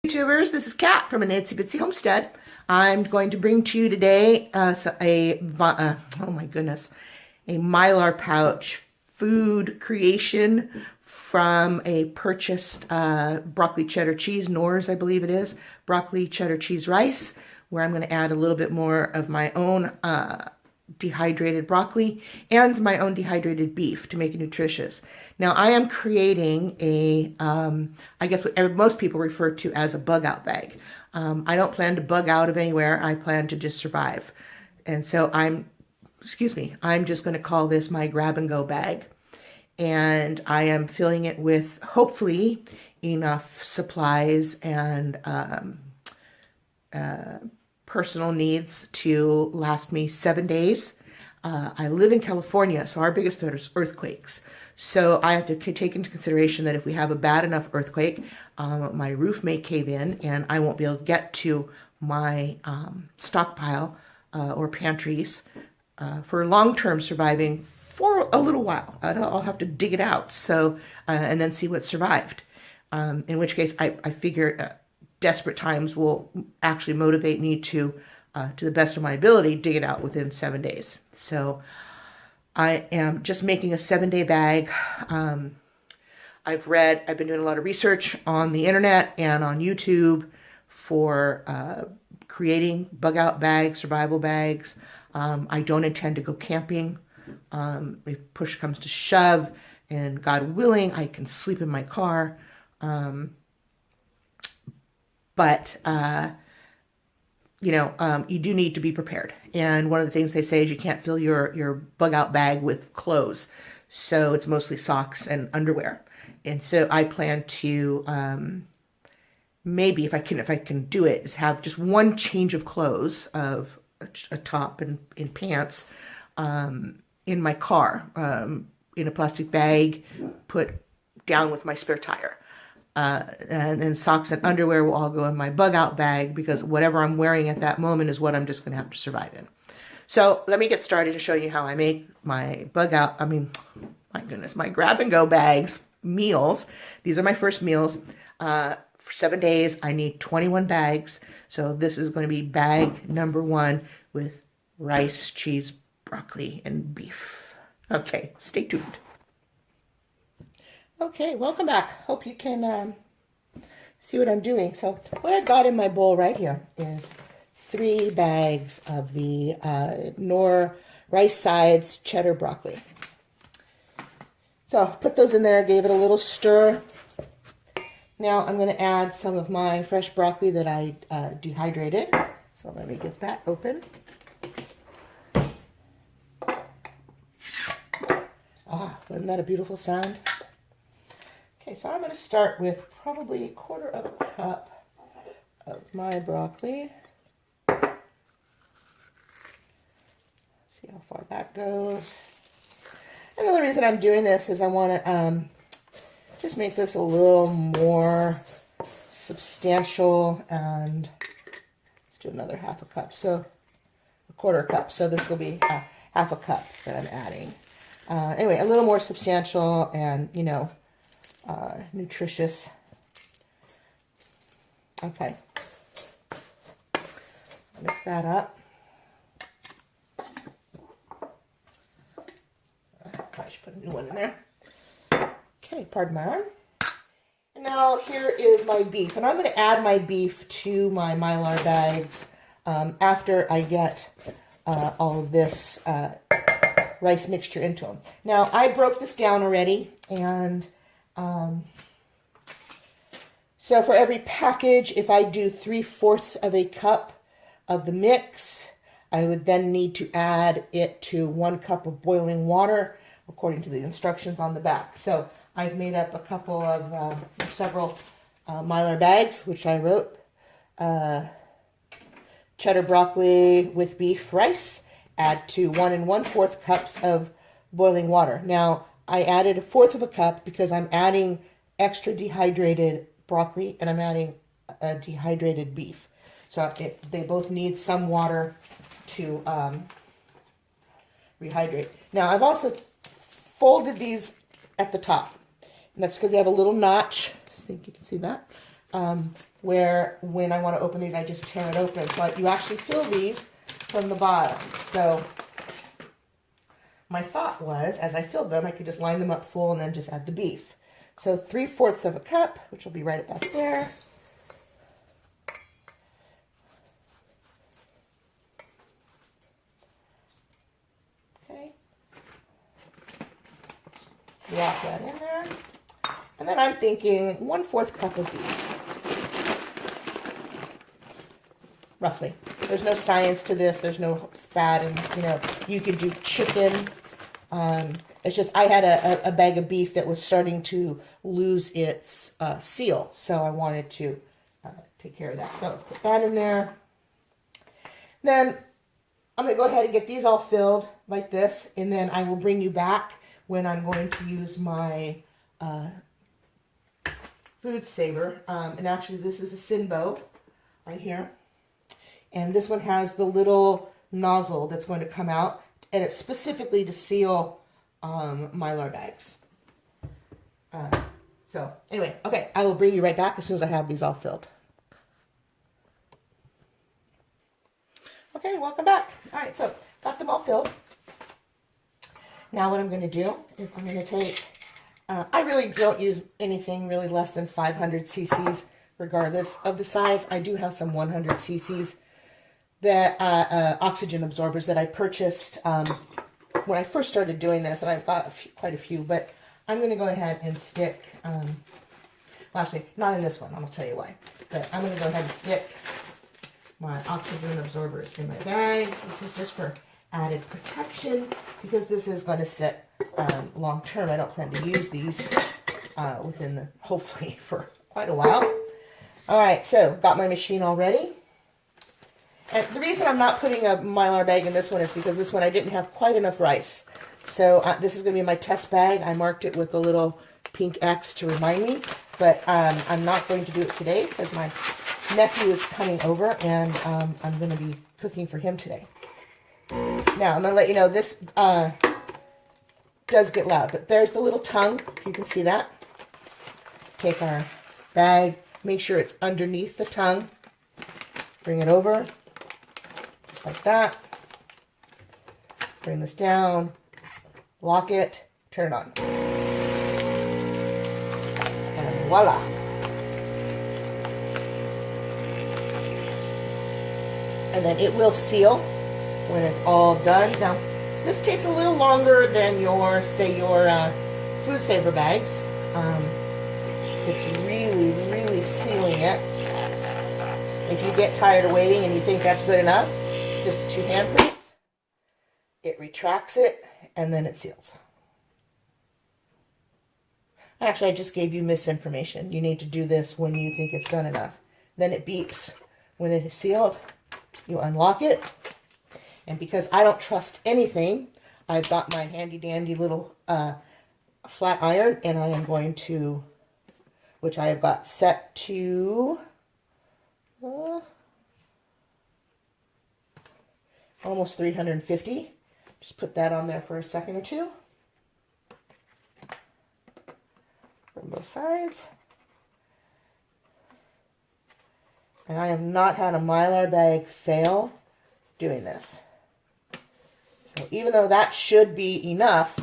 YouTubers, this is Kat from a Nancy Bitsy Homestead. I'm going to bring to you today a Mylar pouch food creation from a purchased broccoli cheddar cheese, Knorr's I believe it is, broccoli cheddar cheese rice, where I'm going to add a little bit more of my own dehydrated broccoli and my own dehydrated beef to make it nutritious. Now I am creating a, I guess what most people refer to as a bug out bag. I don't plan to bug out of anywhere. I plan to just survive. And so I'm just going to call this my grab and go bag. And I am filling it with hopefully enough supplies and personal needs to last me 7 days. I live in California, so our biggest threat is earthquakes. So I have to take into consideration that if we have a bad enough earthquake, my roof may cave in and I won't be able to get to my stockpile or pantries for long-term surviving for a little while. I'll have to dig it out and then see what survived. In which case I figure desperate times will actually motivate me to the best of my ability, dig it out within 7 days. So I am just making a 7-day bag. I've been doing a lot of research on the internet and on YouTube for creating bug out bags, survival bags. I don't intend to go camping. If push comes to shove, and God willing, I can sleep in my car. But you do need to be prepared. And one of the things they say is you can't fill your bug out bag with clothes. So it's mostly socks and underwear. And so I plan to, maybe if I can do it, is have just one change of clothes of a top and pants, in my car, in a plastic bag, put down with my spare tire. And then socks and underwear will all go in my bug out bag because whatever I'm wearing at that moment is what I'm just going to have to survive in. So let me get started to show you how I make my my grab and go bags, meals. These are my first meals. For 7 days, I need 21 bags. So this is going to be bag number 1 with rice, cheese, broccoli, and beef. Okay, stay tuned. Okay, welcome back. Hope you can see what I'm doing. So what I've got in my bowl right here is 3 bags of the Knorr rice sides cheddar broccoli. So put those in there, gave it a little stir. Now I'm going to add some of my fresh broccoli that I dehydrated. So let me get that open. Wasn't that a beautiful sound? Okay, so I'm going to start with probably 1/4 of a cup of my broccoli. See how far that goes. And the other reason I'm doing this is I want to just make this a little more substantial, and let's do another 1/2 cup. So 1/4 cup. So this will be 1/2 cup that I'm adding. Anyway, a little more substantial and, nutritious. Okay. Mix that up. I should put a new one in there. Okay, pardon my arm. And now here is my beef. And I'm going to add my beef to my Mylar bags after I get all of this rice mixture into them. Now, I broke this down already, and so for every package, if I do 3/4 of a cup of the mix, I would then need to add it to 1 cup of boiling water, according to the instructions on the back. So I've made up a couple of, several Mylar bags, which I wrote, cheddar broccoli with beef rice, add to 1 1/4 cups of boiling water. Now, I added 1/4 of a cup because I'm adding extra dehydrated broccoli and I'm adding a dehydrated beef. So they both need some water to rehydrate. Now, I've also folded these at the top, and that's because they have a little notch. I think you can see that. where when I want to open these, I just tear it open. So you actually fill these from the bottom. So my thought was, as I filled them, I could just line them up full and then just add the beef. So 3/4 of a cup, which will be right about there. Okay. Drop that in there. And then I'm thinking 1/4 cup of beef. Roughly. There's no science to this. There's no fat, and you could do chicken. It's just I had a bag of beef that was starting to lose its seal, so I wanted to take care of that. So let's put that in there. Then I'm going to go ahead and get these all filled like this, and then I will bring you back when I'm going to use my food saver. And actually, this is a Sinbo right here. And this one has the little nozzle that's going to come out, and it's specifically to seal Mylar bags. So anyway, okay, I will bring you right back as soon as I have these all filled. Okay, welcome back. All right, so got them all filled. Now what I'm going to do is I'm going to take, I really don't use anything really less than 500 cc's regardless of the size. I do have some 100 cc's that oxygen absorbers that I purchased when I first started doing this, and I've got quite a few, but I'm going to go ahead and stick, well actually, not in this one, I'm going to tell you why, but I'm going to go ahead and stick my oxygen absorbers in my bag. This is just for added protection, because this is going to sit long term. I don't plan to use these hopefully for quite a while. All right, so got my machine all ready. And the reason I'm not putting a Mylar bag in this one is because this one I didn't have quite enough rice. So this is going to be my test bag. I marked it with a little pink X to remind me, but I'm not going to do it today because my nephew is coming over, and I'm going to be cooking for him today. Now, I'm going to let you know this does get loud, but there's the little tongue, if you can see that. Take our bag, make sure it's underneath the tongue, bring it over, just like that. Bring this down, lock it, turn it on. And voila. And then it will seal when it's all done. Now, this takes a little longer than your, say, your food saver bags. It's really, really sealing it. If you get tired of waiting and you think that's good enough, just 2 handprints, it retracts it, and then it seals. Actually, I just gave you misinformation. You need to do this when you think it's done enough. Then it beeps. When it is sealed, you unlock it. And because I don't trust anything, I've got my handy dandy little flat iron, and I am going to, which I have got set to almost 350. Just put that on there for a second or two. From both sides. And I have not had a Mylar bag fail doing this. So even though that should be enough,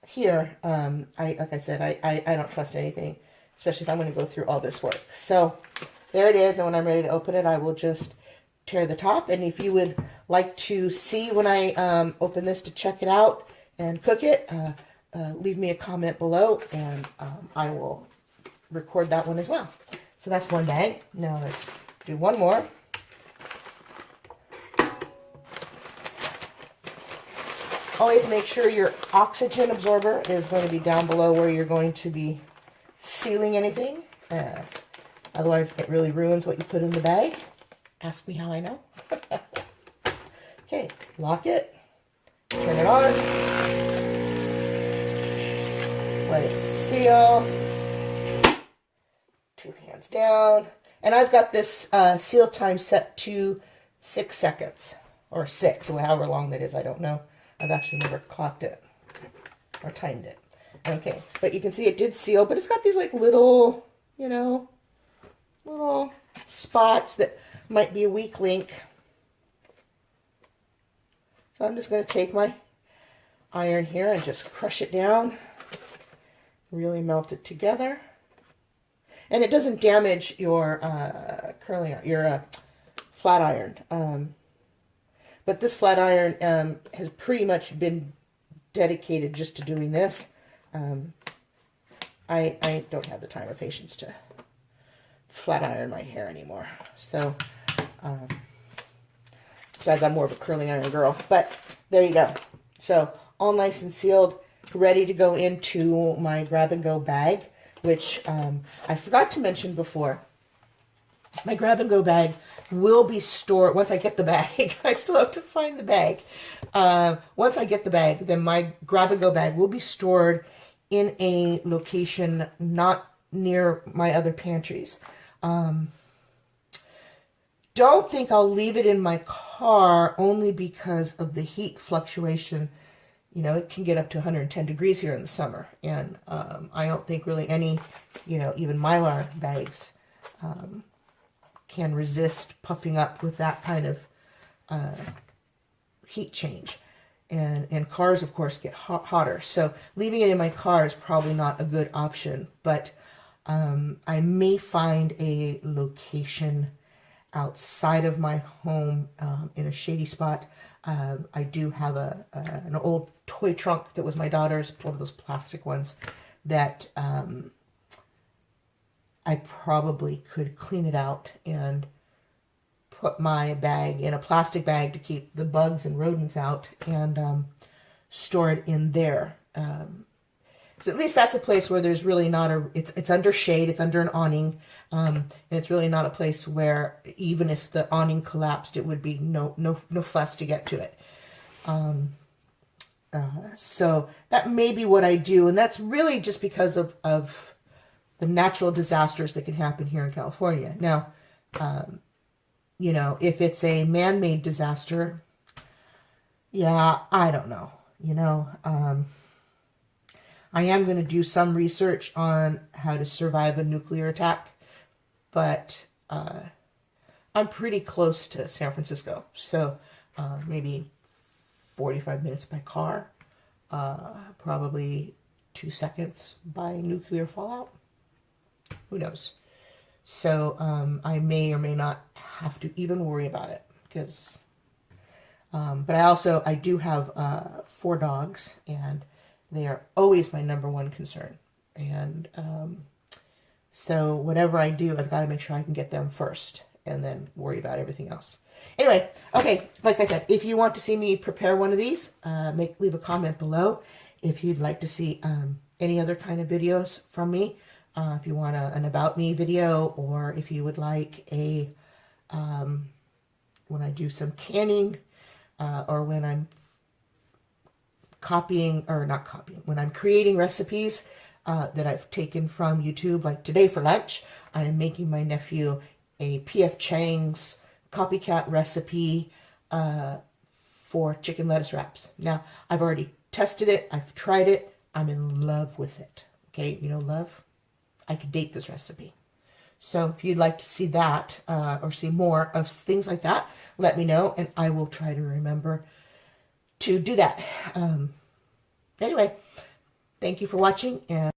here, like I said, I don't trust anything, especially if I'm going to go through all this work. So there it is, and when I'm ready to open it, I will just tear the top. And if you would like to see when I open this to check it out and cook it, leave me a comment below, and I will record that one as well. So that's one bag. Now let's do one more. Always make sure your oxygen absorber is going to be down below where you're going to be sealing anything. Otherwise, it really ruins what you put in the bag. Ask me how I know. Okay, lock it. Turn it on. Let it seal. 2 hands down. And I've got this seal time set to 6 seconds. Or 6, or however long that is, I don't know. I've actually never clocked it or timed it. Okay, but you can see it did seal, but it's got these like little, you know, little spots that might be a weak link. So I'm just going to take my iron here and just crush it down, really melt it together. And it doesn't damage your flat iron. But this flat iron has pretty much been dedicated just to doing this. I don't have the time or patience to flat iron my hair anymore. So, besides, I'm more of a curling iron girl. But there you go. So, all nice and sealed, ready to go into my grab-and-go bag, which I forgot to mention before. My grab-and-go bag will be stored, once I get the bag, I still have to find the bag. Once I get the bag, then my grab-and-go bag will be stored in a location not near my other pantries. Don't think I'll leave it in my car, only because of the heat fluctuation. You know, it can get up to 110 degrees here in the summer. And I don't think really any, even Mylar bags can resist puffing up with that kind of heat change. And cars, of course, get hotter. So leaving it in my car is probably not a good option. But I may find a location outside of my home in a shady spot. I do have an old toy trunk that was my daughter's, one of those plastic ones, that I probably could clean it out and put my bag in a plastic bag to keep the bugs and rodents out, and store it in there. So at least that's a place where there's really not it's under shade, it's under an awning, and it's really not a place where even if the awning collapsed, it would be no fuss to get to it. So that may be what I do, and that's really just because of the natural disasters that can happen here in California. Now, if it's a man-made disaster, yeah, I don't know. I am going to do some research on how to survive a nuclear attack, but I'm pretty close to San Francisco, so maybe 45 minutes by car, probably 2 seconds by nuclear fallout. Who knows? So I may or may not have to even worry about it, because but I do have 4 dogs, and they are always my number one concern. And so whatever I do, I've got to make sure I can get them first and then worry about everything else. Anyway, okay, like I said, if you want to see me prepare one of these, leave a comment below. If you'd like to see any other kind of videos from me, if you want an about me video, or if you would like a when I do some canning, or when I'm when I'm creating recipes that I've taken from YouTube, like today for lunch, I am making my nephew a P.F. Chang's copycat recipe for chicken lettuce wraps. Now, I've already tested it, I've tried it, I'm in love with it. Okay, love? I could date this recipe. So if you'd like to see that, or see more of things like that, let me know, and I will try to remember to do that. Anyway, thank you for watching, and